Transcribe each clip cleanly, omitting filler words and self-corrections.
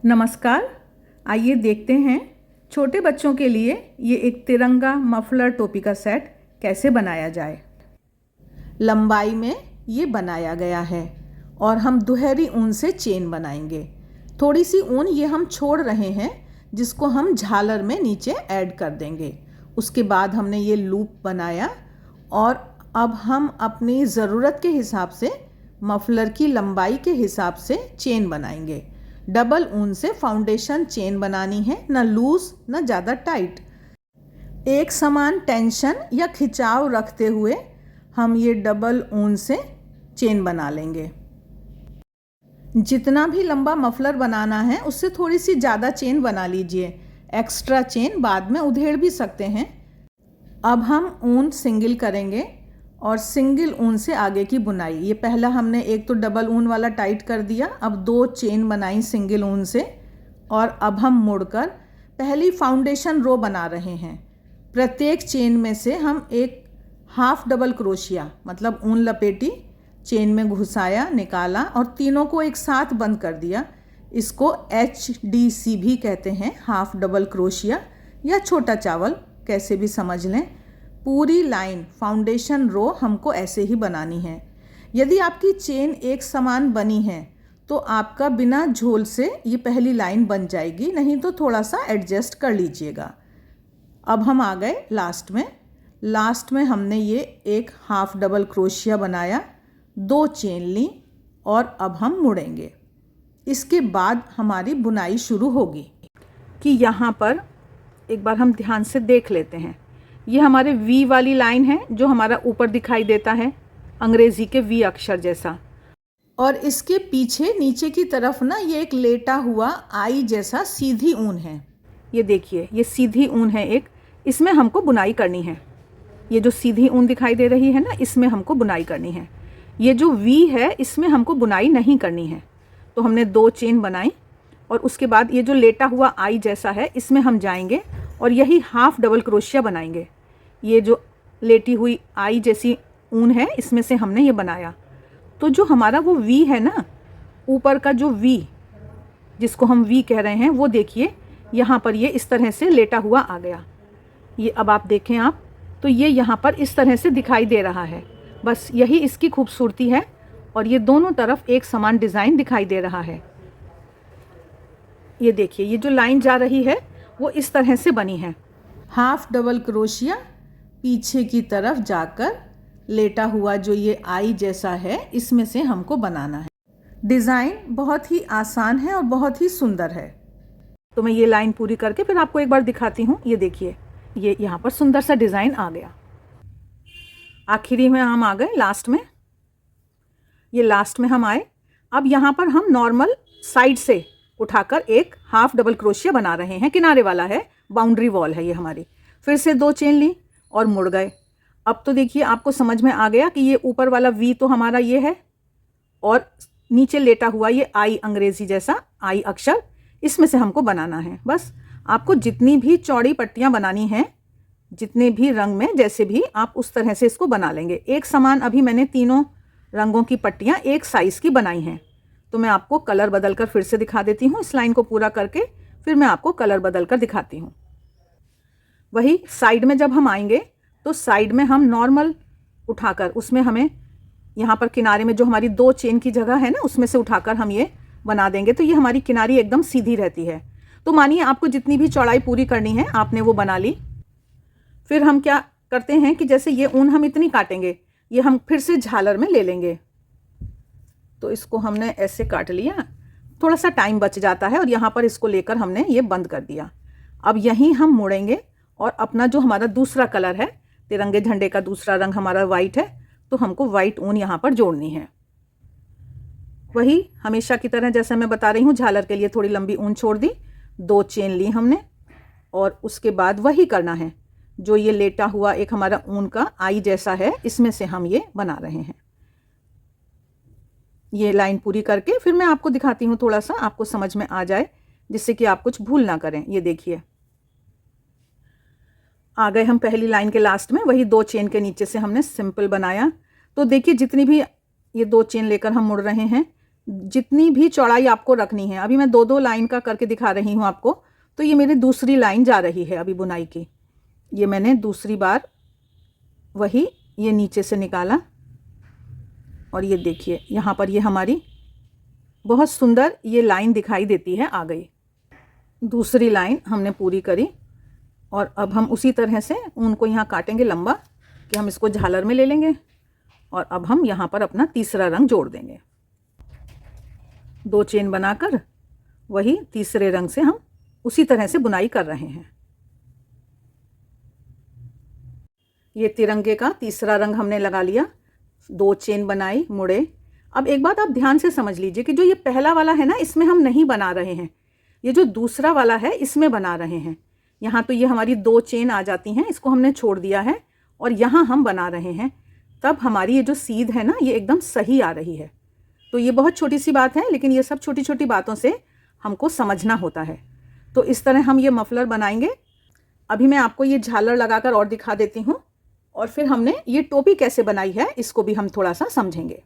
नमस्कार। आइए देखते हैं छोटे बच्चों के लिए ये एक तिरंगा मफलर टोपी का सेट कैसे बनाया जाए। लंबाई में ये बनाया गया है और हम दुहरी ऊन से चेन बनाएंगे। थोड़ी सी ऊन ये हम छोड़ रहे हैं जिसको हम झालर में नीचे ऐड कर देंगे। उसके बाद हमने ये लूप बनाया और अब हम अपनी ज़रूरत के हिसाब से मफलर की लंबाई के हिसाब से चेन बनाएंगे। डबल ऊन से फाउंडेशन चेन बनानी है, ना लूज ना ज़्यादा टाइट। एक समान टेंशन या खिंचाव रखते हुए हम ये डबल ऊन से चेन बना लेंगे। जितना भी लंबा मफलर बनाना है उससे थोड़ी सी ज़्यादा चेन बना लीजिए। एक्स्ट्रा चेन बाद में उधेड़ भी सकते हैं। अब हम ऊन सिंगल करेंगे और सिंगल ऊन से आगे की बुनाई। ये पहला हमने एक तो डबल ऊन वाला टाइट कर दिया, अब 2 चेन बनाई सिंगल ऊन से और अब हम मुड़कर पहली फाउंडेशन रो बना रहे हैं। प्रत्येक चेन में से हम एक हाफ डबल क्रोशिया मतलब ऊन लपेटी, चेन में घुसाया, निकाला और तीनों को एक साथ बंद कर दिया। इसको HDC भी कहते हैं, हाफ डबल क्रोशिया या छोटा चावल, कैसे भी समझ लें। पूरी लाइन फाउंडेशन रो हमको ऐसे ही बनानी है। यदि आपकी चेन एक समान बनी है तो आपका बिना झोल से ये पहली लाइन बन जाएगी, नहीं तो थोड़ा सा एडजस्ट कर लीजिएगा। अब हम आ गए लास्ट में हमने ये एक हाफ डबल क्रोशिया बनाया, 2 चेन ली और अब हम मुड़ेंगे। इसके बाद हमारी बुनाई शुरू होगी। कि यहाँ पर एक बार हम ध्यान से देख लेते हैं। ये हमारे V वाली लाइन है जो हमारा ऊपर दिखाई देता है, अंग्रेज़ी के V अक्षर जैसा। और इसके पीछे नीचे की तरफ ना ये एक लेटा हुआ I जैसा सीधी ऊन है। ये देखिए, ये सीधी ऊन है एक, इसमें हमको बुनाई करनी है। ये जो सीधी ऊन दिखाई दे रही है ना, इसमें हमको बुनाई करनी है। ये जो V है इसमें हमको बुनाई नहीं करनी है। तो हमने 2 चेन बनाई और उसके बाद ये जो लेटा हुआ I जैसा है इसमें हम जाएंगे और यही हाफ डबल क्रोशिया बनाएंगे। ये जो लेटी हुई आई जैसी ऊन है इसमें से हमने ये बनाया। तो जो हमारा वो V है ना, ऊपर का जो V जिसको हम V कह रहे हैं, वो देखिए यहाँ पर ये इस तरह से लेटा हुआ आ गया। ये अब आप देखें आप, तो ये यहाँ पर इस तरह से दिखाई दे रहा है। बस यही इसकी खूबसूरती है और ये दोनों तरफ एक समान डिज़ाइन दिखाई दे रहा है। ये देखिए, ये जो लाइन जा रही है वो इस तरह से बनी है। हाफ डबल क्रोशिया पीछे की तरफ जाकर लेटा हुआ जो ये आई जैसा है इसमें से हमको बनाना है। डिज़ाइन बहुत ही आसान है और बहुत ही सुंदर है। तो मैं ये लाइन पूरी करके फिर आपको एक बार दिखाती हूँ। ये देखिए, ये यहाँ पर सुंदर सा डिज़ाइन आ गया। आखिरी में हम आ गए लास्ट में। ये लास्ट में हम आए। अब यहाँ पर हम नॉर्मल साइड से उठाकर एक हाफ डबल क्रोशिया बना रहे हैं। किनारे वाला है, बाउंड्री वॉल है ये हमारी। फिर से 2 चेन ली और मुड़ गए। अब तो देखिए आपको समझ में आ गया कि ये ऊपर वाला V तो हमारा ये है और नीचे लेटा हुआ ये I अंग्रेजी जैसा I अक्षर, इसमें से हमको बनाना है। बस आपको जितनी भी चौड़ी पट्टियाँ बनानी हैं, जितने भी रंग में जैसे भी, आप उस तरह से इसको बना लेंगे। एक समान अभी मैंने तीनों रंगों की पट्टियाँ एक साइज़ की बनाई हैं। तो मैं आपको कलर बदल कर फिर से दिखा देती हूँ। इस लाइन को पूरा करके फिर मैं आपको कलर बदल कर दिखाती हूँ। वही साइड में जब हम आएंगे तो साइड में हम नॉर्मल उठाकर उसमें हमें यहाँ पर किनारे में जो हमारी 2 चेन की जगह है ना, उसमें से उठाकर हम ये बना देंगे। तो ये हमारी किनारी एकदम सीधी रहती है। तो मानिए आपको जितनी भी चौड़ाई पूरी करनी है आपने वो बना ली। फिर हम क्या करते हैं कि जैसे ये ऊन हम इतनी काटेंगे, ये हम फिर से झालर में ले लेंगे। तो इसको हमने ऐसे काट लिया, थोड़ा सा टाइम बच जाता है और यहाँ पर इसको लेकर हमने ये बंद कर दिया। अब यहीं हम मुड़ेंगे और अपना जो हमारा दूसरा कलर है, तिरंगे झंडे का दूसरा रंग हमारा वाइट है, तो हमको वाइट ऊन यहाँ पर जोड़नी है। वही हमेशा की तरह जैसे मैं बता रही हूँ, झालर के लिए थोड़ी लंबी ऊन छोड़ दी, 2 चेन ली हमने और उसके बाद वही करना है। जो ये लेटा हुआ एक हमारा ऊन का आई जैसा है, इसमें से हम ये बना रहे हैं। ये लाइन पूरी करके फिर मैं आपको दिखाती हूँ, थोड़ा सा आपको समझ में आ जाए, जिससे कि आप कुछ भूल ना करें। ये देखिए, आ गए हम पहली लाइन के लास्ट में। वही 2 चेन के नीचे से हमने सिंपल बनाया। तो देखिए जितनी भी ये 2 चेन लेकर हम मुड़ रहे हैं, जितनी भी चौड़ाई आपको रखनी है, अभी मैं 2-2 लाइन का करके दिखा रही हूँ आपको। तो ये मेरी दूसरी लाइन जा रही है अभी बुनाई की। ये मैंने दूसरी बार वही ये नीचे से निकाला और ये देखिए यहाँ पर ये हमारी बहुत सुंदर ये लाइन दिखाई देती है, आ गई। दूसरी लाइन हमने पूरी करी और अब हम उसी तरह से ऊन को यहाँ काटेंगे लंबा कि हम इसको झालर में ले लेंगे और अब हम यहाँ पर अपना तीसरा रंग जोड़ देंगे। 2 चेन बनाकर वही तीसरे रंग से हम उसी तरह से बुनाई कर रहे हैं। ये तिरंगे का तीसरा रंग हमने लगा लिया, 2 चेन बनाई, मुड़े। अब एक बात आप ध्यान से समझ लीजिए कि जो ये पहला वाला है ना, इसमें हम नहीं बना रहे हैं, ये जो दूसरा वाला है इसमें बना रहे हैं। यहाँ तो ये हमारी 2 चेन आ जाती हैं, इसको हमने छोड़ दिया है और यहाँ हम बना रहे हैं, तब हमारी ये जो सीध है ना ये एकदम सही आ रही है। तो ये बहुत छोटी सी बात है, लेकिन ये सब छोटी छोटी बातों से हमको समझना होता है। तो इस तरह हम ये मफलर बनाएंगे। अभी मैं आपको ये झालर लगाकर और दिखा देती हूँ और फिर हमने ये टोपी कैसे बनाई है इसको भी हम थोड़ा सा समझेंगे।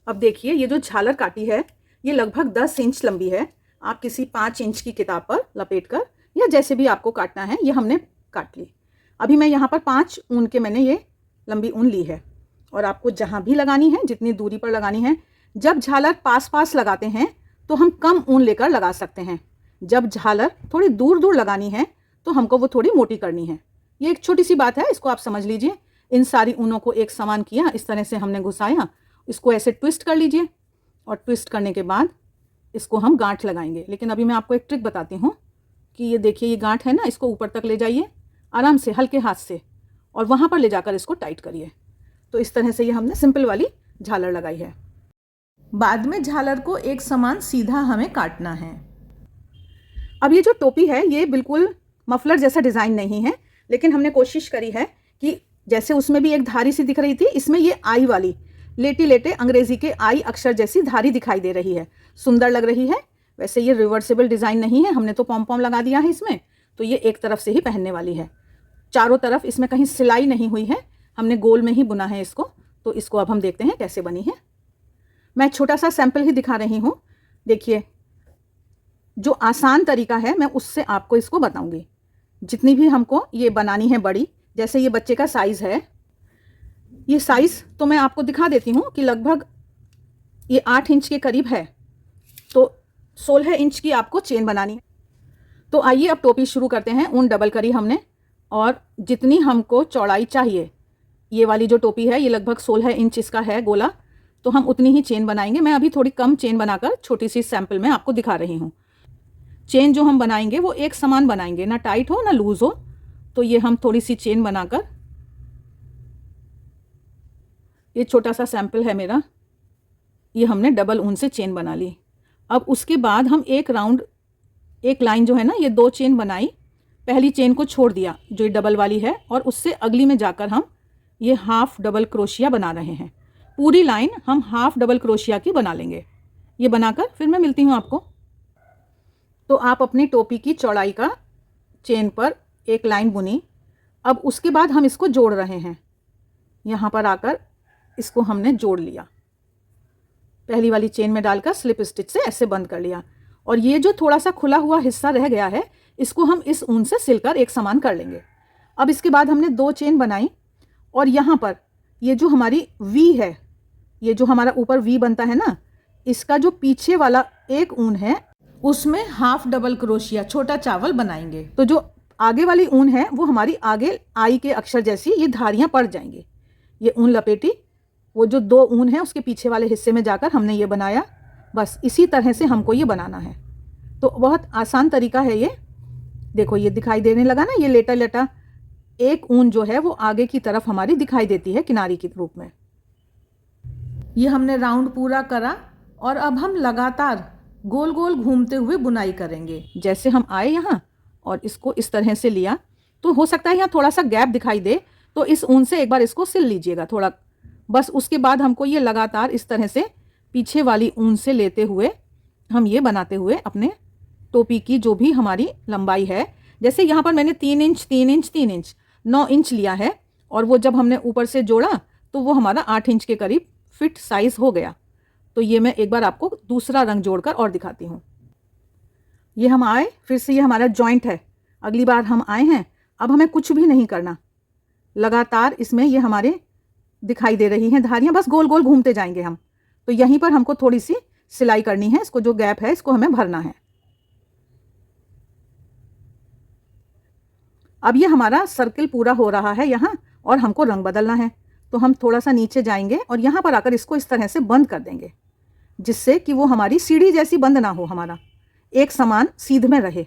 अब देखिए ये जो झालर काटी है ये लगभग 10 इंच लंबी है। आप किसी 5 इंच की किताब पर लपेट कर या जैसे भी आपको काटना है ये हमने काट ली। अभी मैं यहाँ पर 5 ऊन के मैंने ये लंबी ऊन ली है और आपको जहाँ भी लगानी है, जितनी दूरी पर लगानी है। जब झालर पास पास लगाते हैं तो हम कम ऊन लेकर लगा सकते हैं, जब झालर थोड़ी दूर दूर लगानी है तो हमको वो थोड़ी मोटी करनी है। ये एक छोटी सी बात है, इसको आप समझ लीजिए। इन सारी ऊनों को एक समान किया, इस तरह से हमने घुसाया, इसको ऐसे ट्विस्ट कर लीजिए और ट्विस्ट करने के बाद इसको हम गांठ लगाएंगे। लेकिन अभी मैं आपको एक ट्रिक बताती हूँ कि ये देखिए ये गांठ है ना, इसको ऊपर तक ले जाइए आराम से हल्के हाथ से और वहाँ पर ले जाकर इसको टाइट करिए। तो इस तरह से ये हमने सिंपल वाली झालर लगाई है। बाद में झालर को एक समान सीधा हमें काटना है। अब ये जो टोपी है ये बिल्कुल मफलर जैसा डिज़ाइन नहीं है, लेकिन हमने कोशिश करी है कि जैसे उसमें भी एक धारी सी दिख रही थी, इसमें ये आई वाली लेटे लेटे अंग्रेजी के आई अक्षर जैसी धारी दिखाई दे रही है, सुंदर लग रही है। वैसे ये रिवर्सिबल डिज़ाइन नहीं है, हमने तो पॉम पॉम लगा दिया है इसमें, तो ये एक तरफ से ही पहनने वाली है। चारों तरफ इसमें कहीं सिलाई नहीं हुई है, हमने गोल में ही बुना है इसको। तो इसको अब हम देखते हैं कैसे बनी है। मैं छोटा सा सैंपल ही दिखा रही हूँ। देखिए जो आसान तरीका है मैं उससे आपको इसको बताऊंगी। जितनी भी हमको ये बनानी है बड़ी, जैसे ये बच्चे का साइज़ है, ये साइज़ तो मैं आपको दिखा देती हूँ कि लगभग ये 8 इंच के करीब है, तो 16 इंच की आपको चेन बनानी है। तो आइए अब टोपी शुरू करते हैं। ऊन डबल करी हमने और जितनी हमको चौड़ाई चाहिए, ये वाली जो टोपी है ये लगभग 16 इंच इसका है गोला, तो हम उतनी ही चेन बनाएंगे। मैं अभी थोड़ी कम चेन बनाकर छोटी सी सैंपल में आपको दिखा रही हूँ। चेन जो हम बनाएंगे वो एक समान बनाएंगे, ना टाइट हो ना लूज़ हो। तो ये हम थोड़ी सी चेन बनाकर, ये छोटा सा सैंपल है मेरा, ये हमने डबल ऊन से चेन बना ली। अब उसके बाद हम एक राउंड, एक लाइन जो है ना, ये 2 चेन बनाई, पहली चेन को छोड़ दिया जो ये डबल वाली है और उससे अगली में जाकर हम ये हाफ डबल क्रोशिया बना रहे हैं। पूरी लाइन हम हाफ डबल क्रोशिया की बना लेंगे। ये बनाकर फिर मैं मिलती हूँ आपको। तो आप अपनी टोपी की चौड़ाई का चेन पर एक लाइन बुनी। अब उसके बाद हम इसको जोड़ रहे हैं। यहाँ पर आकर इसको हमने जोड़ लिया, पहली वाली चेन में डालकर स्लिप स्टिच से ऐसे बंद कर लिया। और ये जो थोड़ा सा खुला हुआ हिस्सा रह गया है इसको हम इस ऊन से सिलकर एक समान कर लेंगे। अब इसके बाद हमने 2 चेन बनाई और यहाँ पर ये जो हमारी वी है, ये जो हमारा ऊपर वी बनता है ना, इसका जो पीछे वाला एक ऊन है उसमें हाफ डबल क्रोशिया छोटा चावल बनाएंगे। तो जो आगे वाली ऊन है वो हमारी आगे आई के अक्षर जैसी ये धारियाँ पड़ जाएंगी। ये ऊन लपेटी, वो जो 2 ऊन है उसके पीछे वाले हिस्से में जाकर हमने ये बनाया। बस इसी तरह से हमको ये बनाना है। तो बहुत आसान तरीका है ये। देखो ये दिखाई देने लगा ना, ये लेटा लेटा एक ऊन जो है वो आगे की तरफ हमारी दिखाई देती है किनारी के रूप में। ये हमने राउंड पूरा करा और अब हम लगातार गोल गोल घूमते हुए बुनाई करेंगे। जैसे हम आए यहाँ और इसको इस तरह से लिया, तो हो सकता है यहाँ थोड़ा सा गैप दिखाई दे, तो इस ऊन से एक बार इसको सिल लीजिएगा थोड़ा। बस उसके बाद हमको ये लगातार इस तरह से पीछे वाली ऊन से लेते हुए हम ये बनाते हुए अपने टोपी की जो भी हमारी लंबाई है, जैसे यहाँ पर मैंने 3 इंच 3 इंच 3 इंच 9 इंच लिया है और वो जब हमने ऊपर से जोड़ा तो वो हमारा 8 इंच के करीब फिट साइज़ हो गया। तो ये मैं एक बार आपको दूसरा रंग जोड़कर और दिखाती हूँ। ये हम आए, फिर से ये हमारा जॉइंट है, अगली बार हम आए हैं। अब हमें कुछ भी नहीं करना, लगातार इसमें ये हमारे दिखाई दे रही हैं धारियाँ, बस गोल गोल घूमते जाएंगे हम। तो यहीं पर हमको थोड़ी सी सिलाई करनी है, इसको जो गैप है इसको हमें भरना है। अब ये हमारा सर्किल पूरा हो रहा है यहाँ, और हमको रंग बदलना है। तो हम थोड़ा सा नीचे जाएंगे और यहाँ पर आकर इसको इस तरह से बंद कर देंगे, जिससे कि वो हमारी सीढ़ी जैसी बंद ना हो, हमारा एक समान सीध में रहे।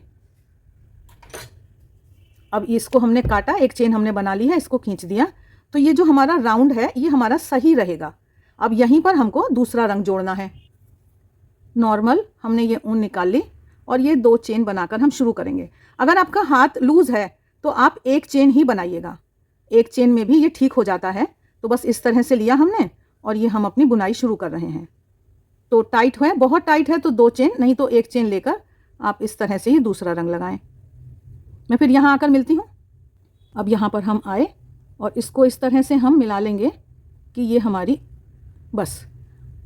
अब इसको हमने काटा, एक चेन हमने बना ली है, इसको खींच दिया, तो ये जो हमारा राउंड है ये हमारा सही रहेगा। अब यहीं पर हमको दूसरा रंग जोड़ना है। नॉर्मल हमने ये ऊन निकाल ली और ये 2 चेन बनाकर हम शुरू करेंगे। अगर आपका हाथ लूज है तो आप एक चेन ही बनाइएगा, एक चेन में भी ये ठीक हो जाता है। तो बस इस तरह से लिया हमने और ये हम अपनी बुनाई शुरू कर रहे हैं। तो टाइट है, बहुत टाइट है तो 2 चेन, नहीं तो एक चेन लेकर आप इस तरह से ही दूसरा रंग लगाएं। मैं फिर यहाँ आकर मिलती हूँ। अब यहाँ पर हम आए और इसको इस तरह से हम मिला लेंगे कि ये हमारी बस,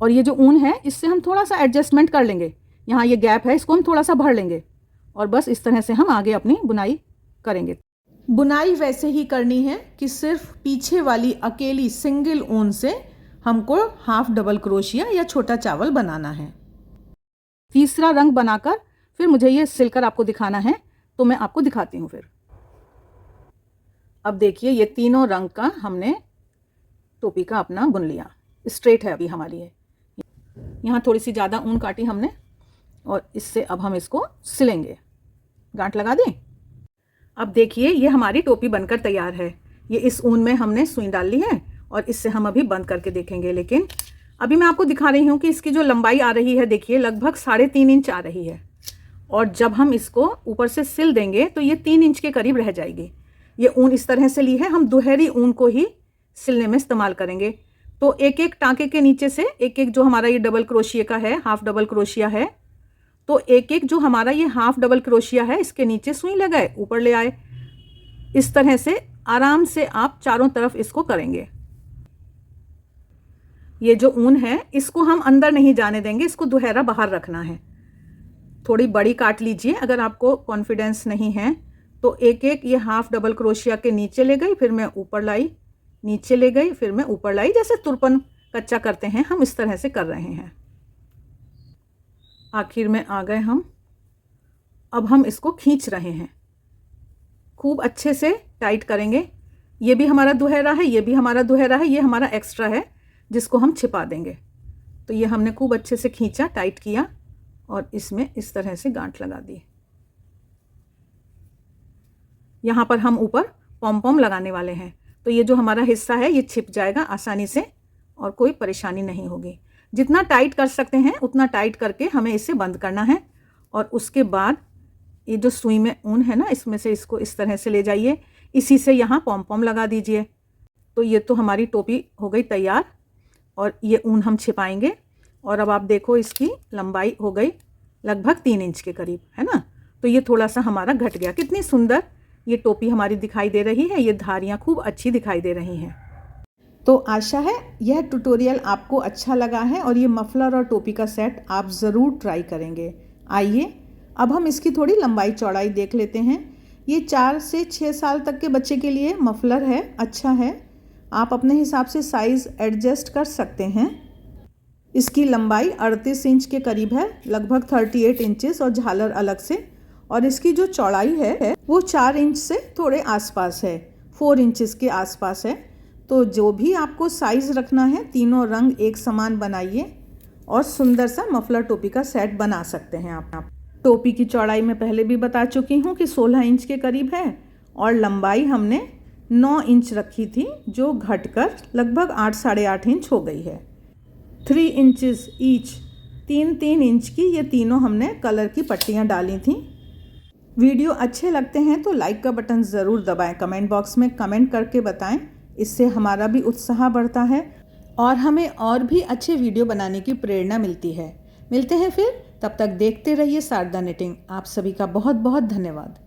और ये जो ऊन है इससे हम थोड़ा सा एडजस्टमेंट कर लेंगे, यहाँ ये गैप है इसको हम थोड़ा सा भर लेंगे और बस इस तरह से हम आगे अपनी बुनाई करेंगे। बुनाई वैसे ही करनी है कि सिर्फ पीछे वाली अकेली सिंगल ऊन से हमको हाफ डबल क्रोशिया या छोटा चावल बनाना है। तीसरा रंग बनाकर फिर मुझे ये सिलकर आपको दिखाना है, तो मैं आपको दिखाती हूँ फिर। अब देखिए ये तीनों रंग का हमने टोपी का अपना बुन लिया, स्ट्रेट है अभी हमारी है। यहाँ थोड़ी सी ज़्यादा ऊन काटी हमने और इससे अब हम इसको सिलेंगे। गांठ लगा दें। अब देखिए ये हमारी टोपी बनकर तैयार है। ये इस ऊन में हमने सुई डाल ली है और इससे हम अभी बंद करके देखेंगे। लेकिन अभी मैं आपको दिखा रही हूँ कि इसकी जो लंबाई आ रही है, देखिए लगभग 3.5 इंच आ रही है, और जब हम इसको ऊपर से सिल देंगे तो ये 3 इंच के करीब रह जाएगी। ये ऊन इस तरह से ली है, हम दुहेरी ऊन को ही सिलने में इस्तेमाल करेंगे। तो एक एक टाँके के नीचे से एक एक जो हमारा ये डबल क्रोशिया का है, हाफ डबल क्रोशिया है, तो एक एक जो हमारा ये हाफ डबल क्रोशिया है इसके नीचे सुई लगाए, ऊपर ले आए। इस तरह से आराम से आप चारों तरफ इसको करेंगे। ये जो ऊन है इसको हम अंदर नहीं जाने देंगे, इसको दुहरा बाहर रखना है। थोड़ी बड़ी काट लीजिए, अगर आपको कॉन्फिडेंस नहीं है तो एक एक ये हाफ डबल क्रोशिया के नीचे ले गई, फिर मैं ऊपर लाई, नीचे ले गई, फिर मैं ऊपर लाई, जैसे तुरपन कच्चा करते हैं हम इस तरह से कर रहे हैं। आखिर में आ गए हम। अब हम इसको खींच रहे हैं, खूब अच्छे से टाइट करेंगे। ये भी हमारा दुहरा है, ये भी हमारा दुहरा है, ये हमारा एक्स्ट्रा है जिसको हम छिपा देंगे। तो ये हमने खूब अच्छे से खींचा, टाइट किया और इसमें इस तरह से गांठ लगा दी। यहाँ पर हम ऊपर पॉम पॉम लगाने वाले हैं, तो ये जो हमारा हिस्सा है ये छिप जाएगा आसानी से और कोई परेशानी नहीं होगी। जितना टाइट कर सकते हैं उतना टाइट करके हमें इसे बंद करना है। और उसके बाद ये जो सुई में ऊन है ना, इसमें से इसको इस तरह से ले जाइए, इसी से यहाँ पॉम पॉम लगा दीजिए। तो ये तो हमारी टोपी हो गई तैयार और ये ऊन हम छिपाएंगे। और अब आप देखो इसकी लंबाई हो गई लगभग 3 इंच के करीब, है ना। तो ये थोड़ा सा हमारा घट गया। कितनी सुंदर ये टोपी हमारी दिखाई दे रही है, ये धारियाँ खूब अच्छी दिखाई दे रही हैं। तो आशा है यह ट्यूटोरियल आपको अच्छा लगा है और ये मफलर और टोपी का सेट आप ज़रूर ट्राई करेंगे। आइए अब हम इसकी थोड़ी लंबाई चौड़ाई देख लेते हैं। ये 4 से 6 साल तक के बच्चे के लिए मफलर है, अच्छा है। आप अपने हिसाब से साइज़ एडजस्ट कर सकते हैं। इसकी लंबाई 38 इंच के करीब है, लगभग 38 इंचेस और झालर अलग से। और इसकी जो चौड़ाई है वो 4 इंच से थोड़े आसपास है, 4 इंचेस के आसपास है। तो जो भी आपको साइज़ रखना है, तीनों रंग एक समान बनाइए और सुंदर सा मफलर टोपी का सेट बना सकते हैं आप। टोपी की चौड़ाई मैं पहले भी बता चुकी हूँ कि 16 इंच के करीब है और लंबाई हमने 9 इंच रखी थी, जो घटकर लगभग 8 साढ़े 8 इंच हो गई है। 3 इंचेस ईच, 3-3 इंच की ये तीनों हमने कलर की पट्टियाँ डाली थी। वीडियो अच्छे लगते हैं तो लाइक का बटन ज़रूर दबाएं, कमेंट बॉक्स में कमेंट करके बताएं, इससे हमारा भी उत्साह बढ़ता है और हमें और भी अच्छे वीडियो बनाने की प्रेरणा मिलती है। मिलते हैं फिर, तब तक देखते रहिए शारदा निटिंग। आप सभी का बहुत बहुत धन्यवाद।